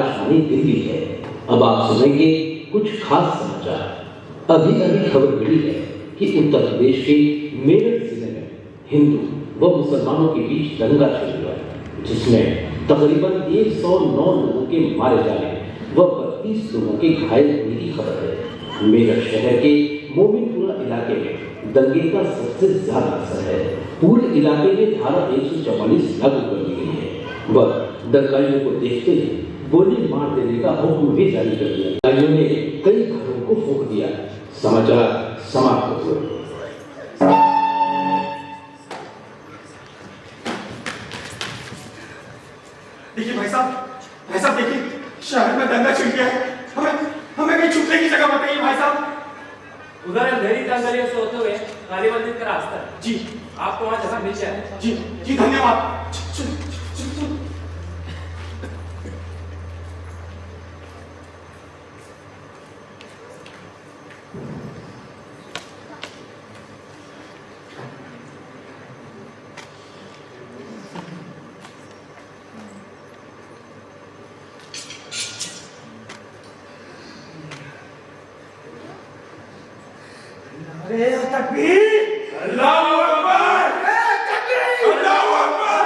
आकाशवाणी दिल्ली है। अब आप सुनेंगे कुछ खास समाचार। अभी खबर मिली है कि उत्तर प्रदेश के मेरठ जिले में हिंदू व मुसलमानों के बीच दंगा छिड़ गया, जिसमें तकरीबन 109 लोगों के मारे जाने व 32 लोगों के घायल होने की खबर है। मेरठ शहर के मोमिनपुरा इलाके में दंगे का सबसे ज्यादा असर है। पूरे इलाके में धारा 144 लागू कर दी गई है व दंगाइयों को देखते ही गोली मार देने का हुक्म भी जारी कर दिया। दंगाइयों ने कई घरों को फूंक दिया। समाचार समाप्त हुए। देखिए भाई साहब देखिए, शहर में दंगा छिड़ गया है। हमें कहीं छुपने की जगह बताइए भाई साहब। उधर अंधेरी दंगलियों से होते हुए काली मंदिर का रास्ता है। जी, आपको वहाँ जगह मिल जाए। जी धन्यवाद। अरे तकबीर, अल्लाहू अकबर, तकबीर, अल्लाहू अकबर,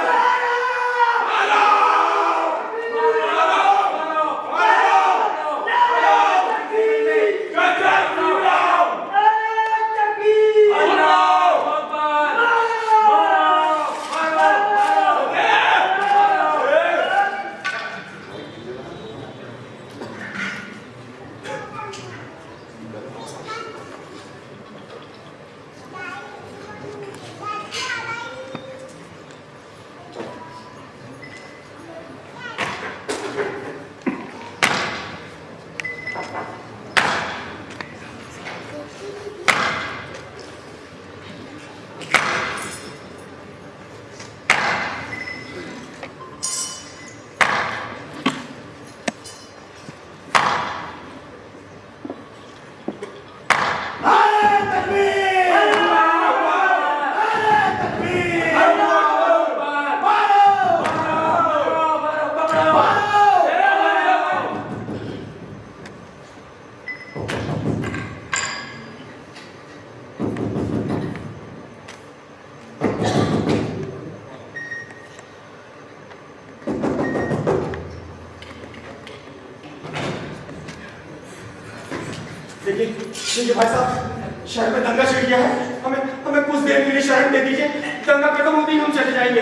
देखिए भाई साहब, शहर में दंगा छिड़ गया है। हमें कुछ देर के लिए शहर दे दीजिए। दंगा खत्म होते ही हम चले जाएंगे।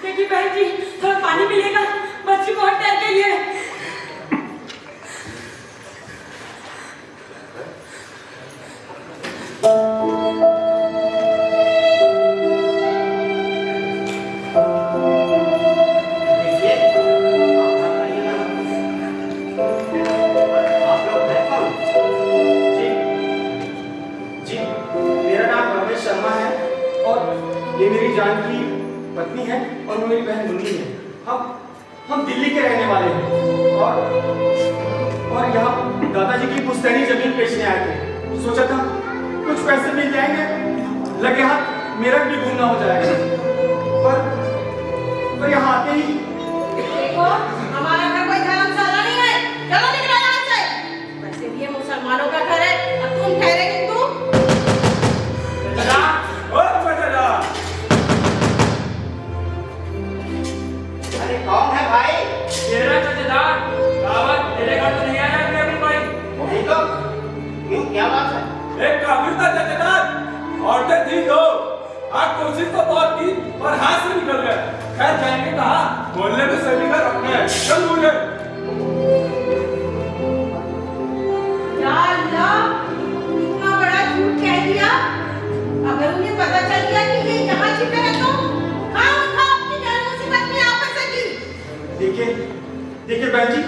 देखिए बहन जी, थोड़ा पानी मिलेगा? बच्ची बहुत डर गई है। ये मेरी जान की पत्नी है और वो मेरी बहन मुन्नी है। हम दिल्ली के रहने वाले हैं और यहाँ दादाजी की पुश्तैनी जमीन बेचने आए थे। सोचा था कुछ पैसे मिल जाएंगे, लगे हाथ मेरा भी घूमना हो जाएगा। पर यहाँ आते ही देखो, हमारा घर कोई धर्मशाला नहीं है। चलो निकलो यहाँ से। वैसे भी ये मुसलमानों का घर है और तुम ठहरे हिंदू। अरे कौन है भाई? तेरा चचेदार दावत तेरे घर तो नहीं आया है अभी कोई? नहीं तो क्यों, क्या बात है? एक काफिर था चचेदार, औरतें थी दो। आप कोशिश तो बहुत की और हाथ से निकल गए। खैर जाएंगे कहाँ? बोलने में सभी का रखना है। चल बोले। या अल्लाह, इतना बड़ा झूठ कह दिया। अगर उन्हें पता चल गया कि ये यहाँ छिपे हैं तो आपकी जान मुसीबत में आ सकी। देखिए बहन जी,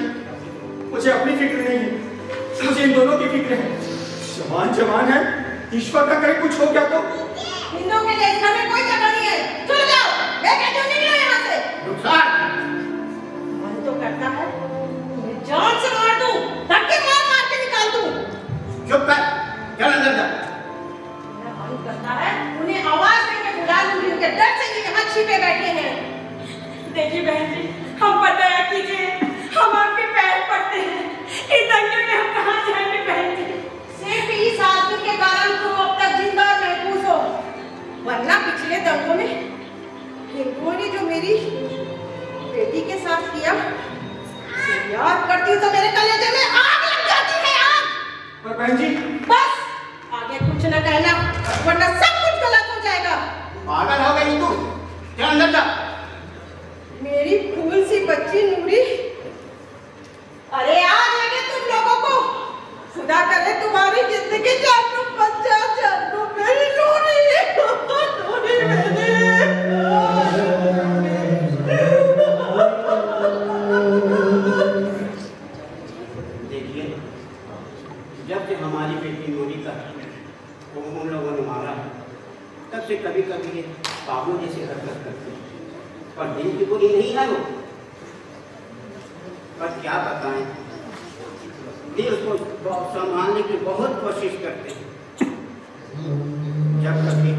मुझे अपनी फिक्र नहीं है, मुझे इन दोनों की फिक्र है। जवान है, ईश्वर का कहीं कुछ हो गया तो। हिंदुओं के देश में कोई जगह नहीं है। चलो जाओ, लेके क्यों निकलो यहाँ से? मन तो करता है तुम्हें जान से मार दूं, धक्के मार के निकाल दूं। चुप कर, चल अंदर जा। मेरा मन करता है उन्हें आवाज देके बुला लूं, उनके डर से ये यहाँ छिपे बैठे हैं। देखिए बहन जी, हम पर दया कीजिए, हम आपके पैर पड़ते हैं। इस दंगे में हम कहाँ जाएंगे बहन जी? सिर्फ इस आदमी के कारण तुम अब तक जिंदा महफूज हो, वरना पिछले दंगों में हिंदुओं ने जो मेरी बेटी के साथ किया, याद करती हूँ तो मेरे कलेजे में आग लग जाती है, आग। पर बहन जी, बस आगे कुछ न कहना, वरना सब कुछ गलत हो जाएगा। पागल हो गई तू, क्या अंदर जा। मेरी फूल सी बच्ची नूरी, अरे आ जाएंगे तुम लोगों को, खुदा करे तुम्हारी जिंदगी जानू बच्चा जानू मेरी नूरी, नूरी मेरी। देखिए, जब से हमारी बेटी नूरी का वो उन लोगों ने मारा है, तब से कभी कभी ये पागलों जैसे हरकत करते हैं, पर दिल की बुरी नहीं है वो। पर क्या बताएं, दिल को संभालने की बहुत कोशिश करते हैं। जब कभी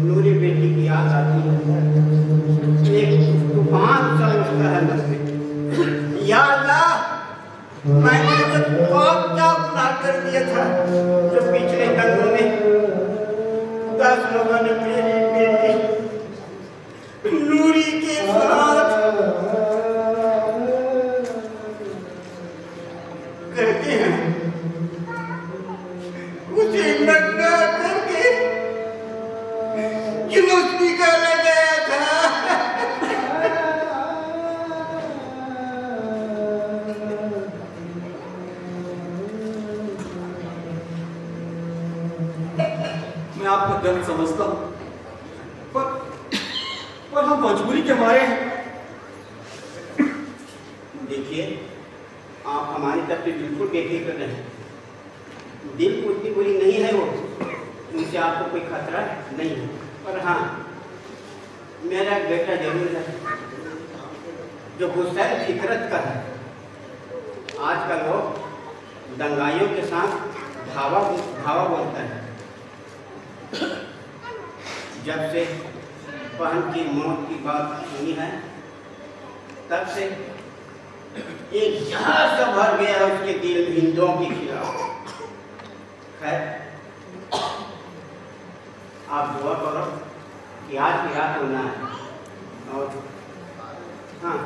नूरी बेटी की याद आती है, एक तूफान सा उठता है मन में। या अल्लाह, मैंने तो बहुत क्या गुनाह कर दिया था जो पिछले दंगों में 10 लोगों ने मेरी बेटी नूरी के साथ करते हैं, उसे नंगा करके जुलूस निकाला गया था। मैं आपका दर्द समझता हूँ, पर हम मजबूरी के मारे हैं। देखिए, आप हमारी तरफ से बिल्कुल बेफिक्र रहें। दिल को इतनी बुरी नहीं है वो, उनसे आपको कोई खतरा नहीं है। पर हाँ, मेरा एक बेटा जरूर है जो गुस्सा फितरत का है। आजकल वो दंगाइयों के साथ धावा बोलता है। जब से बहन की मौत की बात सुनी है, तब से एक जहर सा भर गया है उसके दिल में हिंदुओं के खिलाफ। खैर, आप दुआ करो कि आज की रात होना है। और हाँ,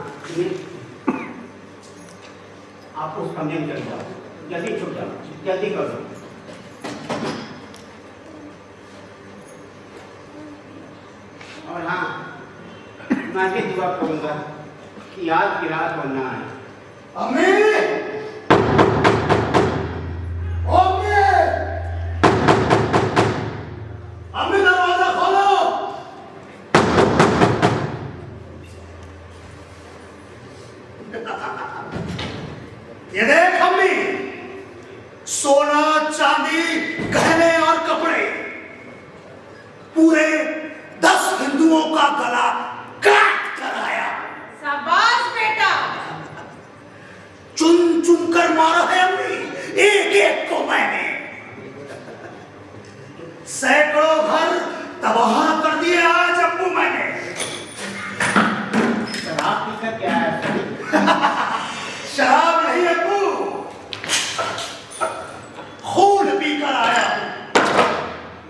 आप उस कमरे में चल जाओ, जल्दी छुप जाओ, जल्दी करो। और हाँ, मैं भी दुआ करूंगा कि आज की रात होना है। अम्मी दरवाजा खोलो। ये देख अम्मी, सोना चांदी गहने और कपड़े, पूरे 10 हिंदुओं का गला काट कर आया। शाबाश बेटा। चुन चुन कर मारा है अम्मी, एक एक को मैंने। सैकड़ों घर तबाह कर दिए आज अब्बू मैंने। शराब पीकर क्या है? शराब नहीं अब्बू, खून पीकर आया हूं,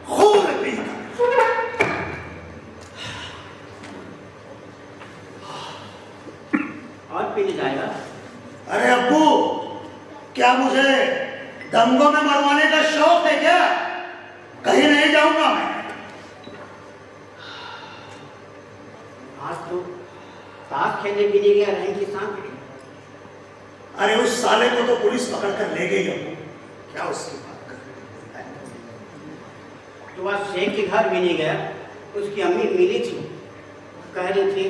खून पीकर। और पीने जाएगा? अरे अब्बू, क्या मुझे दंगों में मरवाने का शौक है क्या? कहीं नहीं जाऊंगा मैं। आज तो ताश खेलने भी नहीं गया रही के साथ। अरे उस साले को तो पुलिस पकड़ कर ले गई अब्बू, क्या उसकी बात कर रहे हैं? तो आज शेख के घर भी नहीं गया। उसकी अम्मी मिली थी, कह रही थी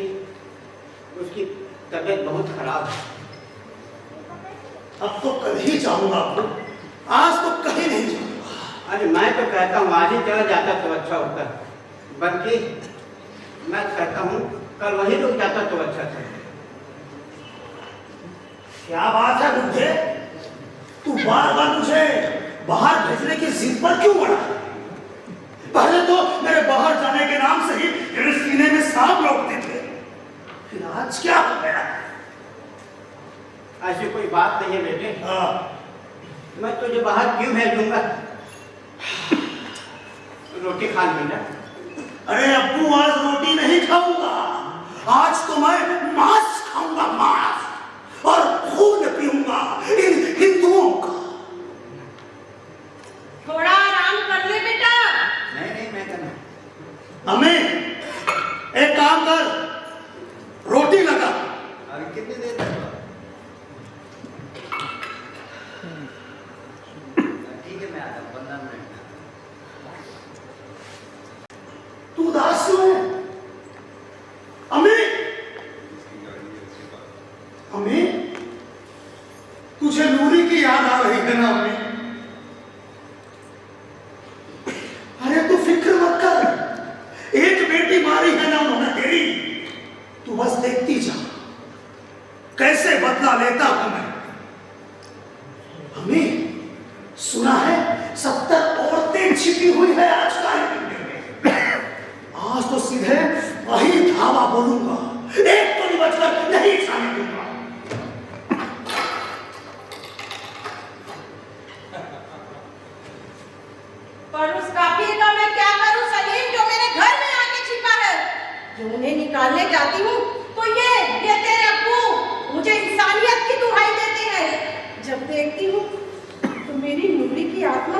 उसकी तबीयत बहुत खराब है। अब तो कल ही जाऊंगा अब्बू, आज तो कहीं नहीं जाऊंगा। अरे मैं तो कहता हूँ आज ही चला जाता तो अच्छा होता, बल्कि मैं कहता हूँ कल वहीं रुक जाता तो अच्छा था। क्या बात है बुद्धे, तू बार बार मुझे बाहर भेजने की जिद पर क्यों पड़ा? पहले तो मेरे बाहर जाने के नाम से ही तेरे सीने में सांप लौटते थे, फिर आज क्या हो गया? ऐसी कोई बात नहीं है बेटे। हाँ, मैं तुझे बाहर क्यों भेजूंगा? रोटी खा बेटा। अरे अब्बू, आज रोटी नहीं खाऊंगा। आज तो मैं मांस खाऊंगा, मांस, और खून पीऊंगा इन हिंदुओं का। थोड़ा आराम कर ले बेटा। नहीं मैं करना। अम्मी, एक काम कर, रोटी लगा। अभी कितनी देर तक? ठीक है, मैं आता हूँ 15 मिनट। तू उदास क्यों है? अम्मी, अम्मी, तुझे नूरी की याद आ रही है ना अम्मी? अरे तू फिक्र मत कर, एक बेटी मारी है ना उन्होंने तेरी, तू बस देखती जा कैसे बदला लेता हूं मैं। अम्मी, सुना है 70 औरतें छिपी हुई है आज काली मंदिर में। आज तो सीधे वही धावा बोलूंगा, एक तो नहीं बचकर नहीं जाने दूंगा। पर उस काफिर का मैं क्या करूं सलीम, जो मेरे घर में आके छिपा है? जो उन्हें निकालने जाती हूँ तो ये तेरे अब्बू मुझे इंसानियत की दुहाई देते हैं। जब देखती हूँ तो मेरी नूरी की आत्मा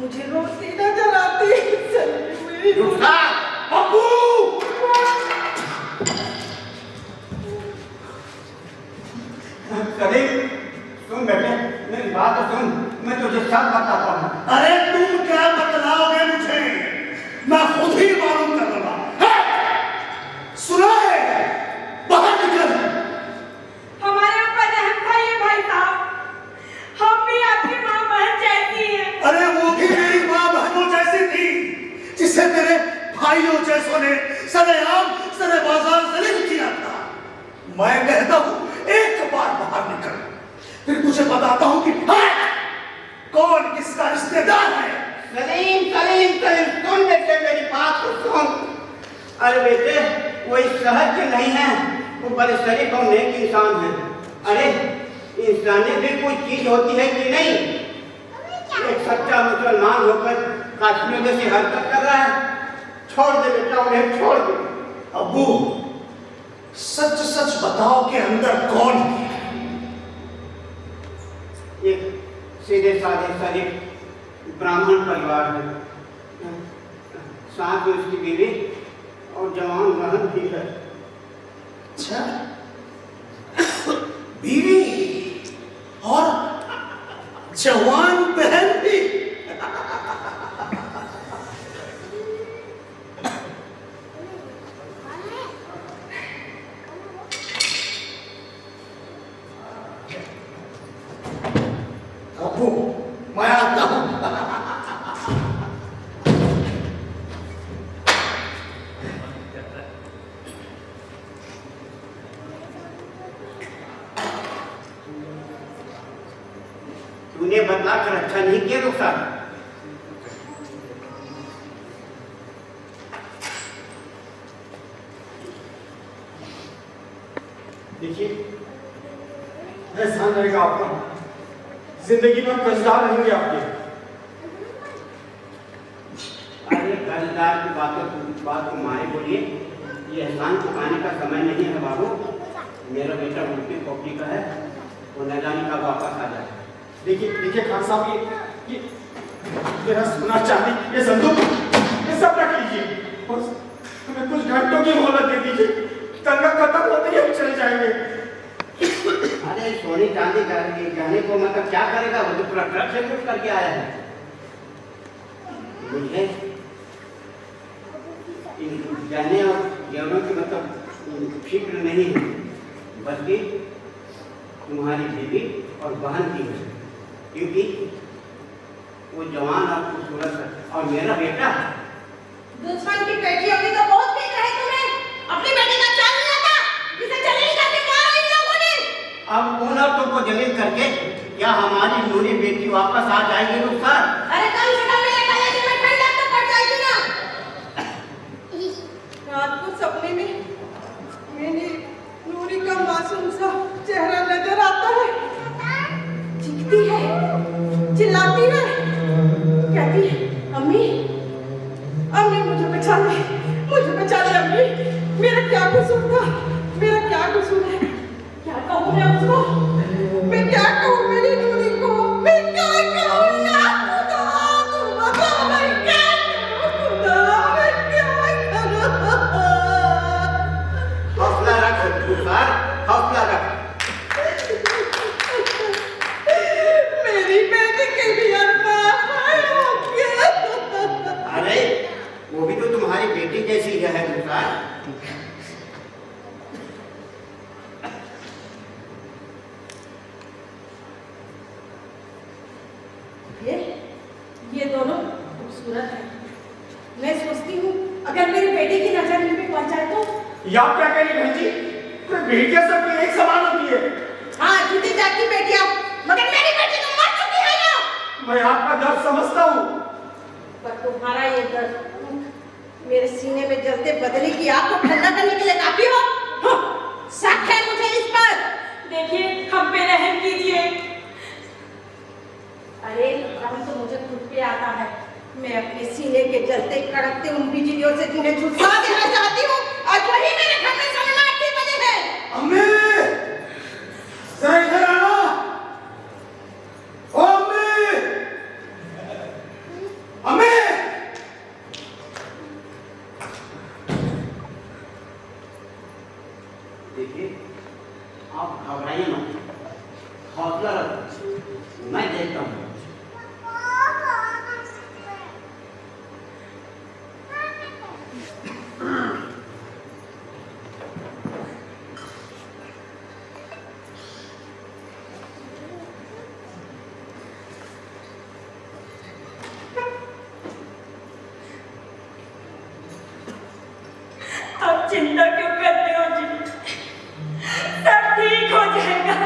मुझे रोज सीधा जलाती है। सलीम, मेरी नूरी। अब्बू, सलीम, सुन बेटे, मेरी बात तो सुन। मैं तुझे सब बताता हूँ। अरे तुम क्या बतलाओगे मुझे? मैं खुद ही मालूम कर लूंगा। सुना है, बाहर निकल। हमारे ऊपर रहम खाइए भाई साहब, हम भी आपकी माँ बहन जैसी हैं। अरे वो भी मेरी माँ बहनों जैसी थी, जिसे तेरे भाइयों जैसों ने सरेआम सरे बाजार जलील किया था। मैं कहता हूँ एक बार बाहर निकल, फिर तुझे बताता हूँ कि कौन किसका रिश्तेदार है। सलीम सलीम सलीम, सुन बेटे मेरी बात को सुन। अरे बेटे, वो इस शहर के नहीं है, वो बड़े शरीफ और नेक इंसान है। अरे इंसानियत भी कोई चीज होती है कि नहीं? एक सच्चा मुसलमान होकर काश्मीर जैसी हरकत कर रहा है। छोड़ दे बेटा, उन्हें छोड़ दे। अब्बू, सच सच बताओ कि अंदर कौन है? एक सीधे साधे शरीफ ब्राह्मण परिवार है, साथ में उसकी बीवी और जवान बहन भी है। अच्छा, बीवी और जवान बहन भी? अब्बू, मैं आता हूं। तूने बदला कर अच्छा नहीं किया रुखसार। देखिए, एहसान रहेगा आपका, जिंदगी में कर्जदार रहेंगे आपके। अरे कर्जदार की बात को मारे बोलिए, ये एहसान चुकाने का समय नहीं है बाबू। मेरा बेटा उल्टी खोपड़ी का है, वो न जाने कब वापस आ जाए। देखिए खान साहब, ये मेरा सोना चांदी, ये संदूक, ये सब रख लीजिए और हमें कुछ घंटों की मोहलत दे दीजिए। दंगा खत्म होते ही हम चले जाएंगे। अरे सोने चांदी गहने को मतलब क्या करेगा? वो तो पूरा ट्रक से कुछ करके आया है। मुझे इन गहने और गहनों की मतलब फिक्र नहीं है, बल्कि तुम्हारी बीवी और बहन की है, क्योंकि वो जवान और खूबसूरत है। और मेरा बेटा दुश्मन की बेटी होगी तो बहुत फिक्र है तुम्हें। अपनी बेटी का ख्याल नहीं आता, जिसे जलील करके मारा इन लोगों ने। अब ओनर तुमको जलील करके क्या हमारी नूरी बेटी वापस आ जाएगी रुखसार? अरे कम से कम मेरे कलेजे में ठंडक तो पड़ जाएगी ना। रात को सपने में मैंने चिल्लाती है, कहती है अम्मी अम्मी मुझे बचा ले अम्मी, मेरा क्या कसूर था, मेरा क्या कसूर है, क्या कहूँ मैं उसको, मैं क्या कहूँ मेरी नूरी को, मैं क्या कहूँ या खुदा, तू बता मैं क्या करूँ खुदा, मैं क्या करूँ। हौसला रख गुलजार, हौसला रख। मेरी बेटी के भी अरमान हो गया। अरे वो भी तो तुम्हारी बेटी जैसी है गुलजार। ये दोनों खूबसूरत हैं। मैं सोचती हूँ अगर मेरी बेटी की नजर इन पे पड़ जाए तो। ये आप क्या कह रही बहन जी? बेटियां सबकी एक समान होती है। हाँ जूती जाती बेटियां, मगर मेरी बेटी तो मर चुकी है ना। मैं आपका दर्द समझता हूँ, पर तुम्हारा ये दर्द मेरे सीने में जलते बदले की आग को ठंडा करने के लिए काफी हो। हाँ, शक है मुझे इस पर। देखिए हम पे रहम कीजिए। अरे हम तो मुझे खुद पे आता है, मैं अपने सीने के जलते कड़कते उन बिजलियों से जिन्हें झुलसा देना चाहती हूँ, आज वही मेरे घर में सनमाइका की वजह है। अम्मी जरा इधर आना। ओ अम्मी, अम्मी देखिए आप घबराइए मत, हौसला रखो, मैं देखता हूँ। अब चिंता क्यों करते हो जी, सब ठीक हो जाएगा।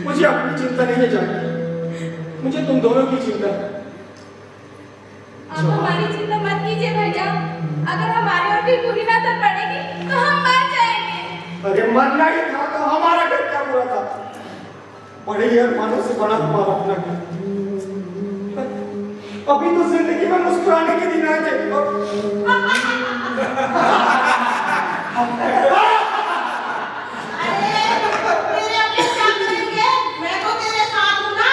मुझे अपनी चिंता नहीं है जान, मुझे तुम दोनों की चिंता है। आप हमारी चिंता मत कीजिए भैया, अगर हमारी और भी बुरी नजर पड़ेगी तो हम मर जाएंगे। अरे मरना ही था तो हमारा घर क्या बुरा था, बड़े ही अरमानों से बड़ा हमारा अपना घर। अभी तो जिंदगी में मुस्कुराने के दिन आए थे। तेरे अपने क्या करेंगे, मैं तो तेरे साथ हूँ ना।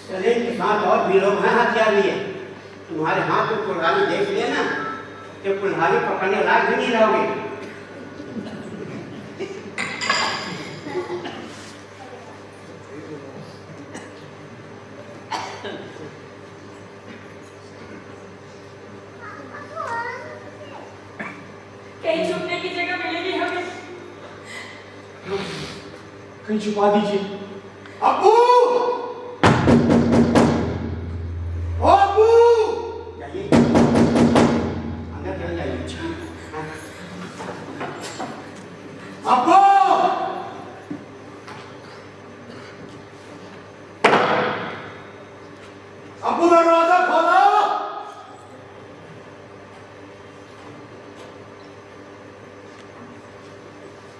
चले के साथ और भी लोग हैं हथियार लिए, तुम्हारे हाथ में कुल्हाड़ी देख लिया ना, तो कुल्हाड़ी पकड़ने लायक भी नहीं रहोगे। कहीं छुपने की जगह मिलेगी हमें। कहीं छुपा दीजिए। अब्बू, ओ अब्बू, जाइए अंदर चले जाइए। अब्बू, अब्बू दरवाजा खोलो।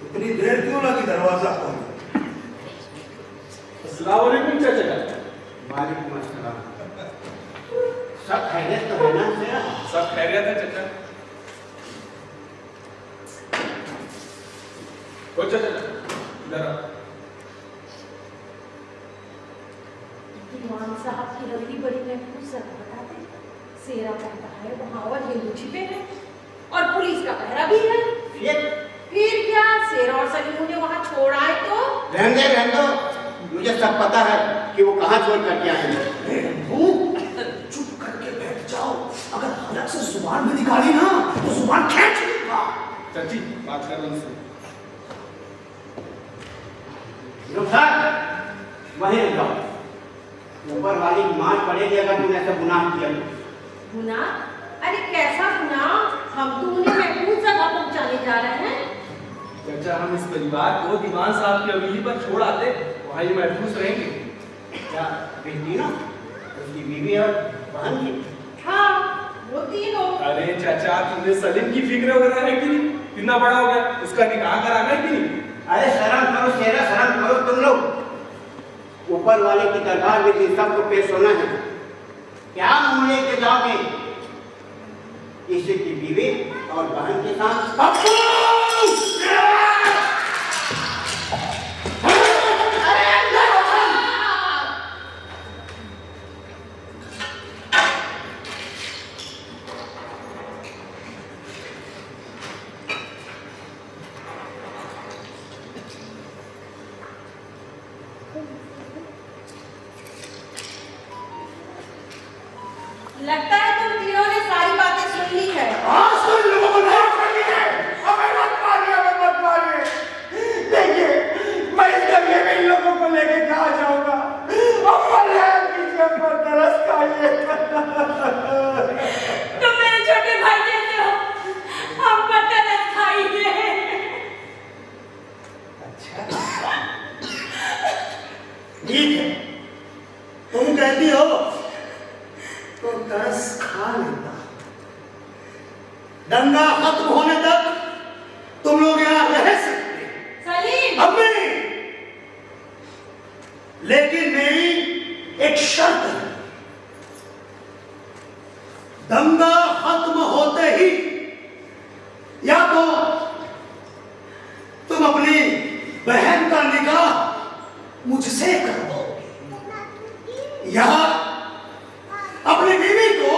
इतनी देर क्यों लगी दरवाजा खोलने? अस्सलाम वालेकुम चाचा। वालेकुम अस्सलाम। सब खैरियत तो है ना सेरा? सब खैरियत है चाचा। ओ चाचा इधर आओ। दीवान साहब की हवेली बड़ी महफूज जगह बताते, सेरा कहता है वहाँ और हिंदू छिपे हैं और पुलिस का पहरा भी है। फिर क्या, सेरा और सलीम मुझे वहाँ छोड़ आए तो? रहने दो, मुझे सब पता है कि वो कहाँ छोड़ करके आए हैं। चुप करके बैठ जाओ, अगर हलक से जुबान में निकाली ना तो जुबान खींच लूंगा। चाची बात कर उनसे। वहीं रुक जाओ, ऊपर वाली की मार पड़ेगी अगर तुमने ऐसा गुनाह किया तो। गुनाह? अरे कैसा गुनाह? हम तो उन्हें महफूज जगह पहुंचाने जा रहे हैं। चाचा हम इस परिवार को दीवान साहब की हवेली पर छोड़ आते, वहाँ ये महफूज रहेंगे। क्या बेटी ना उसकी बीवी और बहन की? हाँ, वो तीनों। अरे चाचा तुमने सलीम की फिक्र वगैरह है कि नहीं? कितना बड़ा हो गया, उसका निकाह कराना है कि नहीं? अरे शर्म करो शेरा, शर्म करो तुम लोग। ऊपर वाले की दरबार में जिन सबको पेश होना है, क्या मुंह लेके जाओगे किसी की बीवी और बहन के साथ? लगता है तुम तीनों ने सारी बातें सुन ली है। आज तो इन लोगों को माफ कर दीजिए। हमें मत मारिए, हमें मत मारिए। देखिए मैं इस दरिया में इन लोगों को लेके कहाँ जाऊंगा? अम्मल है पीछे पर तरस खाइए। तुम मेरे छोटे भाई जैसे हो, हम पर तरस खाइए। अच्छा ठीक है, तुम कहती हो तो तरस खा लेता। दंगा खत्म होने तक तुम लोग यहाँ रह सकते। सलीम, अम्मी, लेकिन मेरी एक शर्त है। दंगा खत्म होते ही या तो तुम अपनी बहन का निकाह मुझसे करो या अपनी बीवी को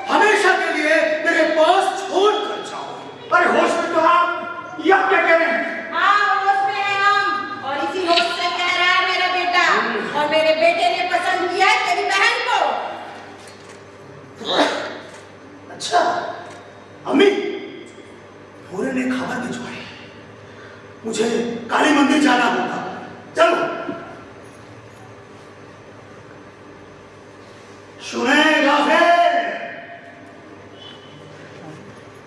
हमेशा के लिए मेरे पास छोड़ कर जाओ। अरे होश में तो आप, ये आप क्या कह रहे हैं? हाँ होश में है हम, और इसी होश से कह रहा है मेरा बेटा। और मेरे बेटे ने पसंद किया है तेरी बहन को। अच्छा अम्मी, पूरे ने खबर भिजवाई, मुझे काली मंदिर जाना होगा। चलो सुनेगा फिर।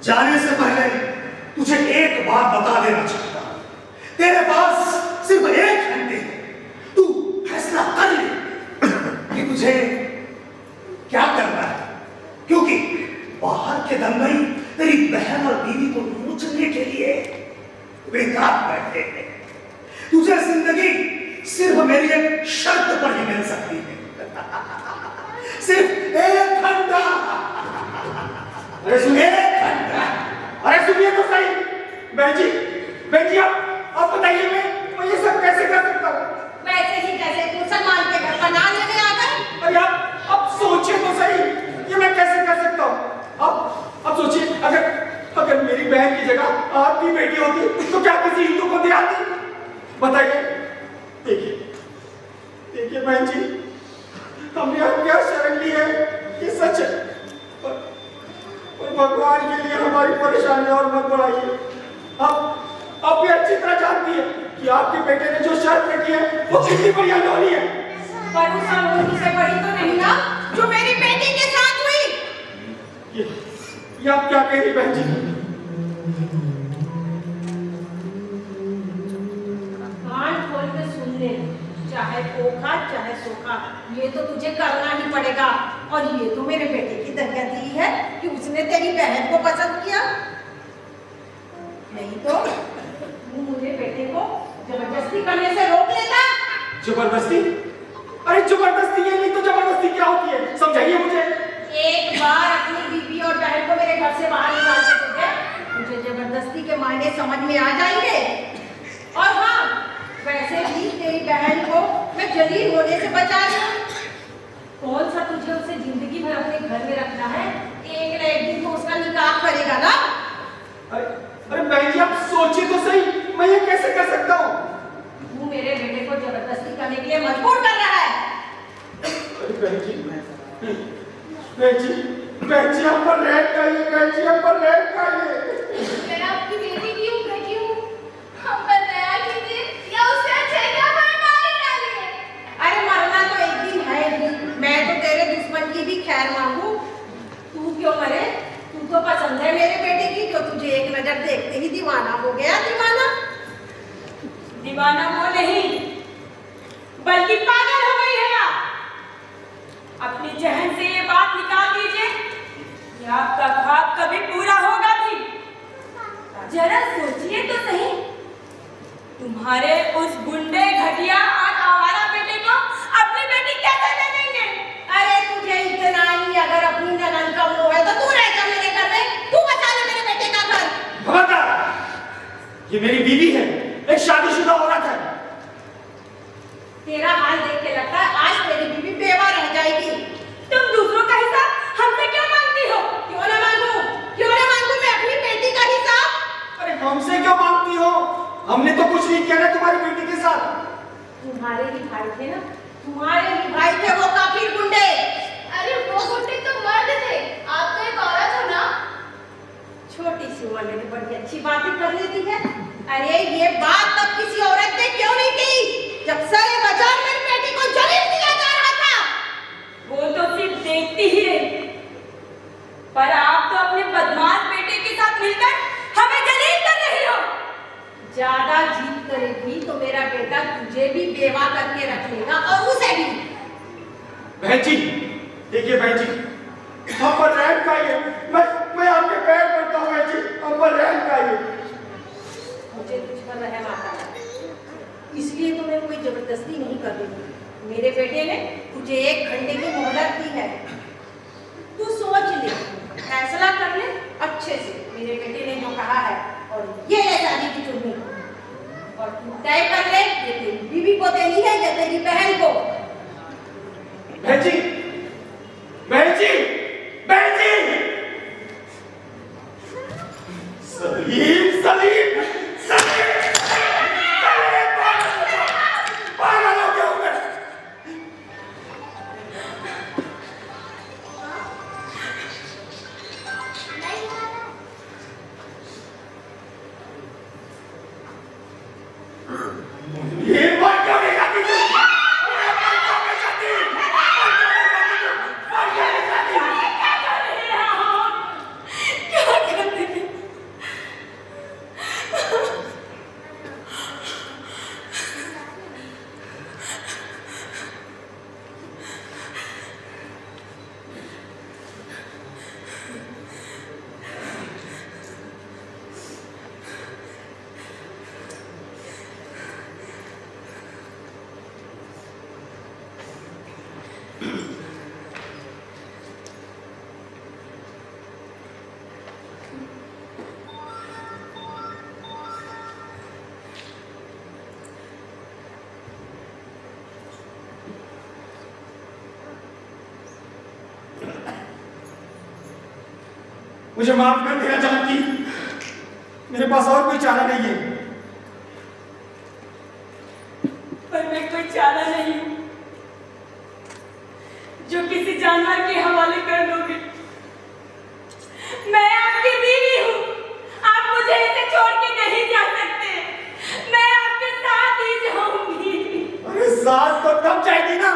जाने से पहले तुझे एक बात बता देना चाहता हूं। तेरे पास सिर्फ 1 घंटे है। तू फैसला कर ले कि तुझे क्या करना है, क्योंकि बाहर के दंगई तेरी बहन और बीवी को नोचने के लिए बेकार बैठे हैं। तुझे जिंदगी सिर्फ मेरी एक शर्त पर ही मिल सकती है। सिर्फ 1 घंटा। अरे सुनिए, 1 घंटा। अरे सुनिए तो सही। बहन जी आप बताइए, मैं ये सब कैसे कर सकता हूँ? वैसे ही कैसे तू सलमान के घर पर नाम लेने आ गए? अरे आप सोचिए तो सही, ये मैं कैसे कर सकता हूँ? आप सोचिए, अगर मेरी बहन की जगह आपकी बेटी होती तो क्या किसी हिंदू को दे आती? बताइए। देखिए बहन जी, हमने आप क्या शरण ली है ये सच है, पर भगवान के लिए हमारी परेशानी और मत बढ़ाइए। आप भी अच्छी तरह जानती है कि आपके बेटे ने जो शर्त रखी है वो कितनी बड़ी अनहोनी है। पर उस अनहोनी से बड़ी तो नहीं ना जो मेरी बेटी के साथ हुई। ये आप क्या कह रही बहन जी? कान खोल के सुन ले, चाहे पोखा चाहे सोखा, ये तो तुझे करना ही पड़ेगा। और ये तो मेरे बेटे की दरगदी है कि उसने तेरी बहन को पसंद किया। नहीं तो तू मुझे बेटे को जबरदस्ती करने से रोक लेता। जबरदस्ती? अरे जबरदस्ती है, नहीं तो जबरदस्ती क्या होती है? समझाइए मुझे। एक बार अपनी बीवी और बहन को मेरे घर से बाहर निकाल के देखे, मुझे जबरदस्ती के मायने समझ में आ जाएंगे। और हाँ, वैसे भी तेरी बहन को मैं जलील होने से बचा लूं। कौन सा तुझे उसे जिंदगी भर अपने घर में रखना है? एक न एक दिन तो उसका निकाह करेगा ना। अरे बहन जी आप सोचिए तो सही, मैं ये कैसे कर सकता हूँ? तू मेरे बेटे को जबरदस्ती करने के लिए मजबूर कर रहा है। अरे बहन जी हम पर रहम करिए, बहन जी हम पर रहम करिए। मैं आपकी बेटी की हूँ, बेटी हूँ, हम पर दया कीजिए या उससे अच्छा है कि हमें मार ही डालिए। अरे मरना तो एक दिन है ही। मैं तो तेरे दुश्मन की भी खैर मांगू। तू क्यों मरे? तू तो पसंद है मेरे बेटे दीवाना वो नहीं, बल्कि पागल हो गई है आप। अपनी जहन से ये बात निकाल दीजिए कि आपका ख्वाब कभी पूरा होगा भी। जरा सोचिए तो सही, तुम्हारे उस गुंडे घटिया और आवारा बेटे को अपनी बेटी कैसे दे देंगे? अरे तुझे इतना ही अगर अपनी ननद का मोह है तो तू रह जा मेरे घर में, तू बचा ले मेरे बेटे का घर। खबरदार, ये मेरी बीवी है, एक शादीशुदा औरत है। तेरा हाल देख के लगता है आज तेरी बीवी बेवा रह जाएगी। तुम दूसरों का हिसाब हमसे क्यों मांगती हो? क्यों ना मांगू, क्यों ना मांगू मैं अपनी बेटी का हिसाब? अरे हमसे क्यों मांगती हो? हमने तो कुछ नहीं किया ना तुम्हारी बेटी के साथ। तुम्हारे ही भाई थे ना, तुम्हारे ही भाई थे वो काफिर गुंडे। अरे वो गुंडे तो मर्द थे, आप तो एक औरत हो ना। छोटी सी उम्र में तो बड़ी अच्छी बातें कर लेती है। अरे ये बात तब किसी औरत ने क्यों नहीं की जब सारे बाजार मेरी बेटी को जलील किया जा रहा था? वो तो सिर्फ देखती ही रही, पर आप तो अपने बदमाश बेटे के साथ मिलकर हमें जलील कर रही हो। ज्यादा जीत करेगी तो मेरा बेटा तुझे भी बेवा करके रख लेगा और उसे भी। बहन जी, देखिए बहन जी, हम पर रहम खाइए। मैं आपके पैर पड़ता हूँ बहन जी, हम पर रहम खाइए। मुझे तुझ पर रहम आता है, इसलिए तो मैं कोई जबरदस्ती नहीं कर रही। मेरे बेटे ने तुझे 1 घंटे की मोहलत दी है, तू सोच ले, फैसला कर ले अच्छे से। मेरे बेटे ने जो कहा है और ये है शादी की चुन्नी, और तू तय कर ले ये तेरी बीवी को देनी है या तेरी बहन को। बहन जी, बहन जी, बहन जी! सलीम, सलीम, सलीम! पागल हो गया हूं मैं। ये बात क्यों नहीं आती थी? मुझे माफ कर देना जानती, मेरे पास और कोई चारा नहीं है। पर मैं कोई चारा नहीं हूं जो किसी जानवर के हवाले कर दोगे। मैं आपकी बीवी हूं, आप मुझे इसे छोड़ के नहीं जा सकते। मैं आपके साथ ही जाऊंगी। अरे साथ तो तब जाएगी ना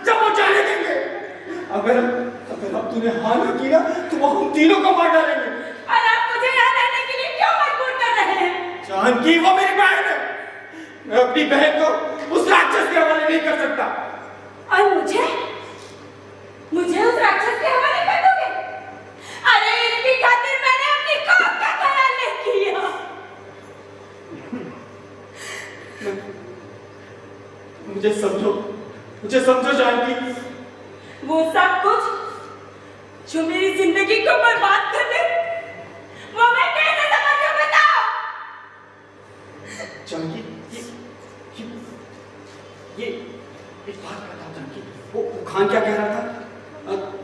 जब वो जाने देंगे। अगर अब तूने हाँ न की ना तो वो हम तीनों को मार डालेंगे। और आप मुझे यहाँ रहने के लिए क्यों मजबूर कर रहे हैं? जानकी, वो मेरी बहन है, मैं अपनी बहन को उस राक्षस के हवाले नहीं कर सकता। और मुझे उस राक्षस के हवाले कर दोगे? अरे इसकी खातिर मैंने अपनी कौम का ख्याल नहीं किया। मुझे समझो जानकी। वो सब कुछ जो मेरी जिंदगी को बर्बाद कर दे, वो मैं कैसे समझूं बताओ? जानकी, ये एक बात बताओ जानकी, वो खान क्या कह रहा था?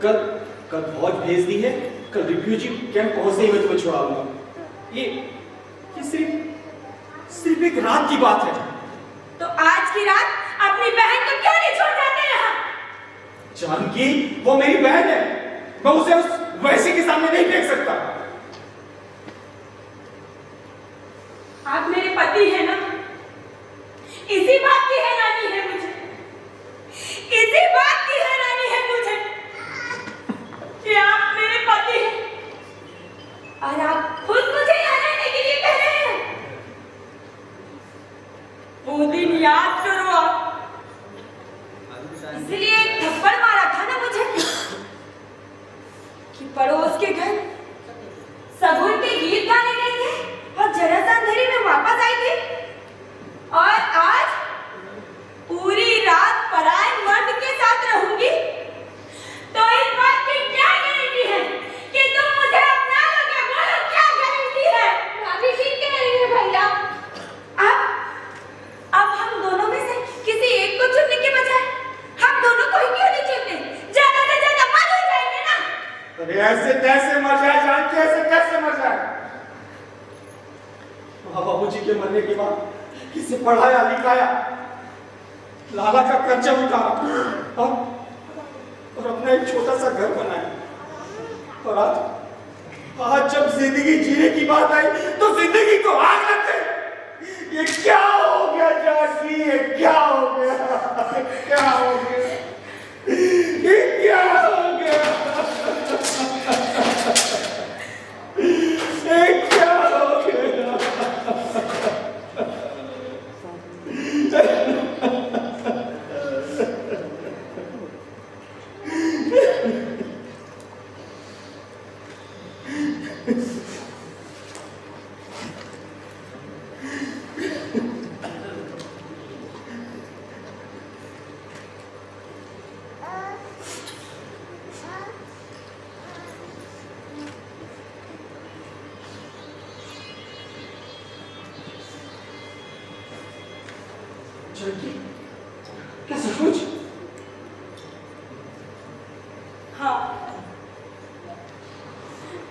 कल फौज भेज दी है, कल रिफ्यूजी कैंप पहुंचने ही मैं तुम्हें छुड़ाऊंगा। ये सिर्फ एक रात की बात है। तो आज की रात अपनी बहन को क्यों नहीं छोड़ जाते यहाँ? जानकी, वो मेरी बहन है, मैं उसे उस वैसे के सामने नहीं फेंक सकता। आप मेरे पति हैं ना? इसी बात की हैरानी है मुझे, इसी बात की हैरानी है मुझे कि आप मेरे पति हैं और आप खुद मुझे यहाँ रहने के लिए कह रहे हैं। वो अरे ऐसे कैसे मर जाए जानकी, ऐसे कैसे मर जाए? बाबूजी के मरने के बाद किसे पढ़ाया लिखाया, लाला का कर्जा उतारा और अपना एक छोटा सा घर बनाया। और आज जब जिंदगी जीने की बात आई तो जिंदगी को आग लग गई। ये क्या हो गया जानकी, ये क्या हो गया, क्या हो गया, ये क्या हो गया, ये क्या हो गया? जानकी, क्या सचमुच? हाँ,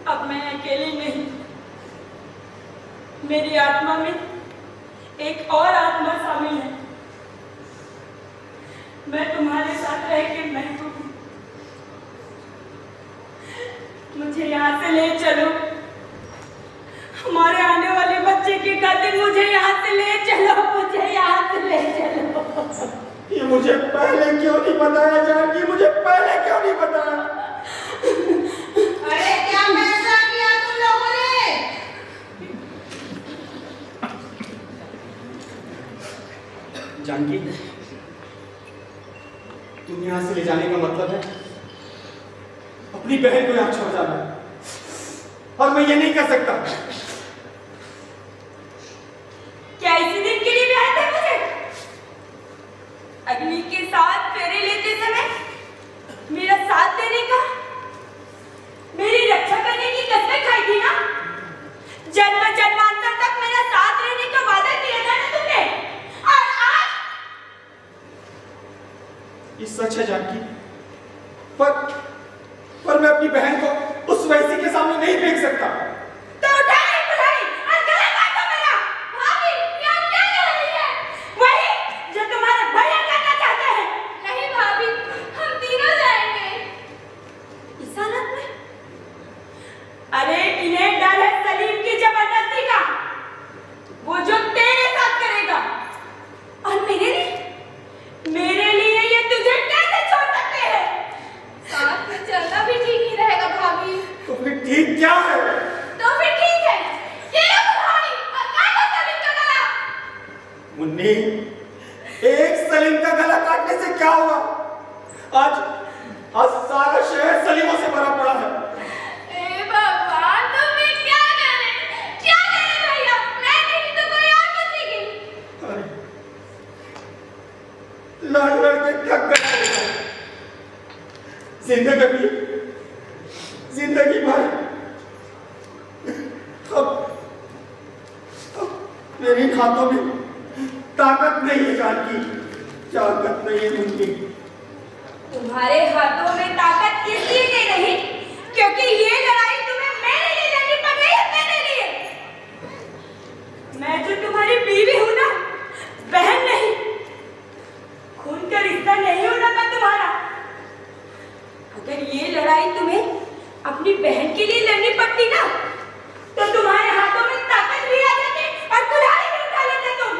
अब मैं अकेली नहीं, मेरी आत्मा में एक और आत्मा शामिल है। मैं तुम्हारे साथ रह के महसूस हूँ। मुझे यहाँ से ले चलो, हमारे आने वाले बच्चे की खातिर मुझे यहाँ से ले चलो, मुझे यहाँ से ले चलो। ये मुझे पहले क्यों नहीं बताया जानकी, मुझे पहले क्यों नहीं बताया? अरे क्या फैसला किया तुम लोगों ने? जानकी, तुम यहाँ से ले जाने का मतलब है अपनी बहन को यहाँ छोड़ जाना, और मैं ये नहीं कर सकता। क्या इसी दिन के लिए ब्याह था मुझे? अग्नि के साथ फेरे लेते समय मेरा साथ देने का, मेरी रक्षा करने की कसम खाई थी ना? जन्म जन्मांतर तक मेरा साथ रहने का वादा किया था ना तुमने? और आज ये सच है जानकी, पर मैं अपनी बहन को उस वैसी के सामने नहीं फेंक सकता। तो उठाए बुलाई और गला काटो मेरा। भाभी, ये क्या कर रही है? वही जो तुम्हारे भैया करना चाहते हैं। नहीं भाभी, हम तीनों जाएंगे। इस हालत में? अरे इन्हें डर है सलीम की जबरदस्ती का, वो जो तेरे साथ करेगा। और मेरे लिए ये तुझे कैसे छोड़ सकते हैं? साथ में चलना भी ठीक नहीं रहेगा भाभी। तो फिर ठीक क्या है? तो फिर ठीक है, ये लो बुढ़ाई और काटो सलीम का गला। मुन्नी, एक सलीम का गला काटने से क्या हुआ? आज सारा शहर सलीमों से भरा पड़ा है। ए भगवान, तुम ये क्या करे भैया? मैं नहीं तो कोई और बचेगी। अरे, लड़ के थक गए, जिंदगी भर अब मेरे हाथों में ताकत नहीं है जानकी, ताकत नहीं है मुन्नी। तुम्हारे हाथों में ताकत इसलिए नहीं क्योंकि ये लड़ाई तुम्हें मेरे लिए लड़नी पड़ रही है, मेरे लिए। मैं जो तुम्हारी बीवी हूं ना, बहन नहीं, खून का रिश्ता नहीं हूं ना मैं तुम्हारा। अगर ये लड़ाई तुम्हें अपनी बहन के लिए लड़नी पड़ती ना, तो तुम्हारे हाथों में ताकत भी आ जाती और कुल्हाड़ी भी उठा लेते तुम।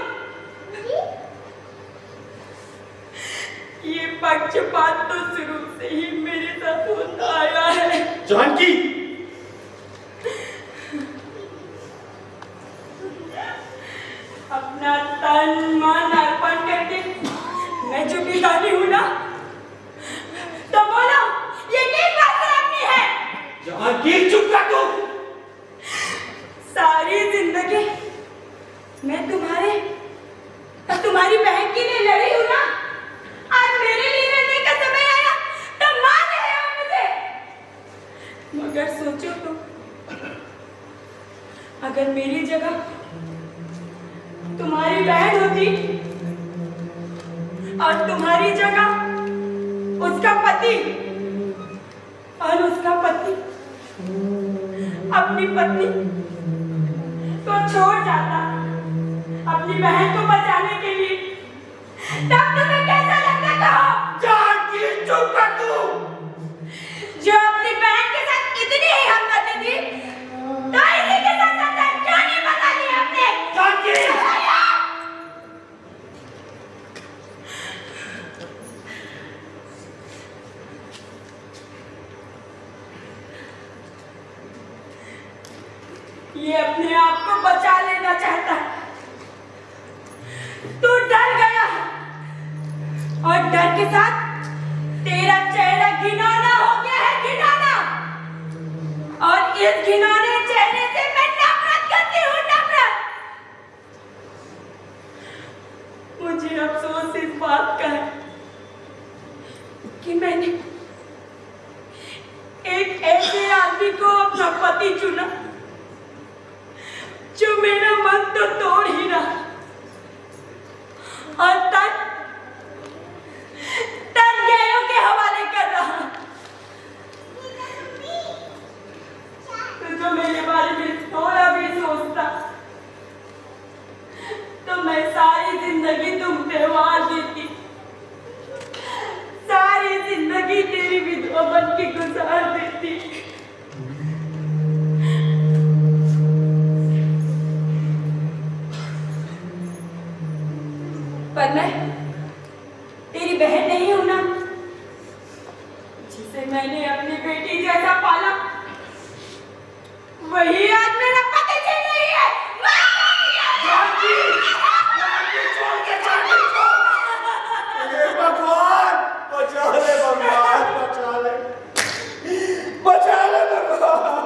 ये पक्षपात तो शुरू से ही मेरे साथ होता आया है। जानकी, अपना तन मन अर्पण करके मैं जो बिगाड़ी हूं ना, तो बोलो ये किस बात से अपनी है? जानकी चुप कर तू। सारी जिंदगी मैं तुम्हारी बहन के लिए लड़ी हूं ना, आज मेरे लिए लड़ने का समय आया तो मान रहे हो मुझे। मगर सोचो तो, अगर मेरी जगह तुम्हारी बहन होती और तुम्हारी जगह उसका पति, और उसका पति अपनी पत्नी को छोड़ जाता अपनी बहन को बचाने के लिए, तब तुम्हें कैसा लगता कहो? जानकी चुप कर तू। जो अपनी बहन के साथ इतनी ही हमदर्दी थी, तो इसी के साथ क्यों नहीं बता दिया आपने? जानकी ये अपने आप को बचा लेना चाहता, तू डर गया और डर के साथ तेरा चेहरा घिनौना हो गया है, घिनौना। और इस घिनौने चेहरे से मैं नफरत करती हूँ, नफरत। मुझे अफसोस इस बात का है कि मैंने एक ऐसे आदमी को अपना पति चुना जो मेरा मन तो तोड़ ही रहा और तन गैरों के हवाले कर रहा। तो जो मेरे बारे में थोड़ा भी सोचता तो मैं सारी जिंदगी तुम पे वार देती, सारी जिंदगी तेरी विधवा बन के गुजार देती। पर मैं तेरी बहन नहीं हूं ना, जिसे मैंने अपनी बेटी जैसा पाला, वही आज मेरा पति छीन रही है। जानकी छोड़ के जानकी छोड़। हे भगवान बचा ले, भगवान बचा ले, बचा ले भगवान।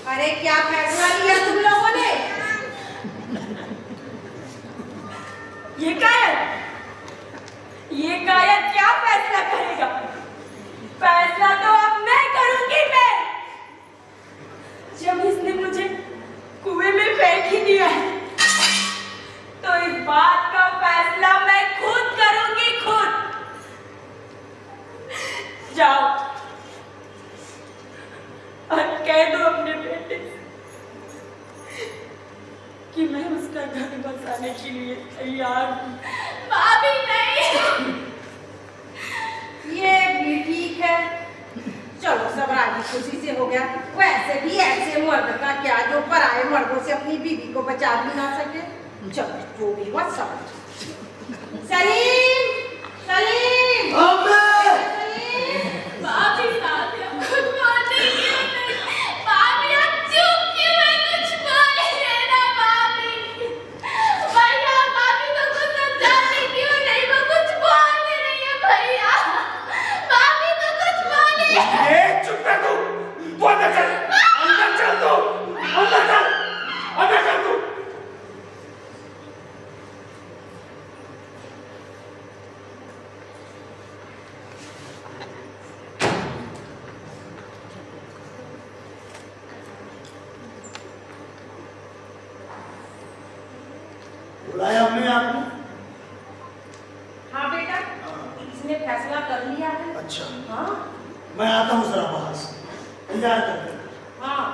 अरे क्या फैसला लिया तुम लोगों ने? ये कायर क्या फैसला करेगा? फैसला तो अब मैं करूंगी। मैं जब इसने मुझे कुएं में फेंक ही दिया है, तो इस बात का फैसला मैं खुद करूंगी, खुद। जाओ और कह दो अपने बेटे कि मैं उसका घर बसाने के लिए तैयार हूँ। भाभी नहीं। ये भी ठीक है, चलो सब राजी खुशी से हो गया। वैसे भी ऐसे मर्द का क्या जो पराए मर्दों से अपनी बीवी को बचा भी ना सके। चलो जो भी हुआ सब। सलीम, सलीम, भाभी साथ खुद मारने की भाभी, आप चुप क्यों है? कुछ बोले ना भाभी। भैया भाभी को कुछ समझाते क्यों नहीं? वो कुछ बोल रही है भैया। भाभी को कुछ बोले। चुप कर तू, तू अंदर चल, अंदर चल तू, अंदर चल, अंदर चल तू। बुलाया हमने आपको? हाँ बेटा, इसने फैसला कर लिया है। अच्छा, हाँ मैं आता हूँ जरा बाहर से, इंतजार करते हैं। हाँ।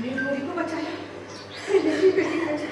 मैंने गोरी को बचाया, मेरी बेटी बचाई।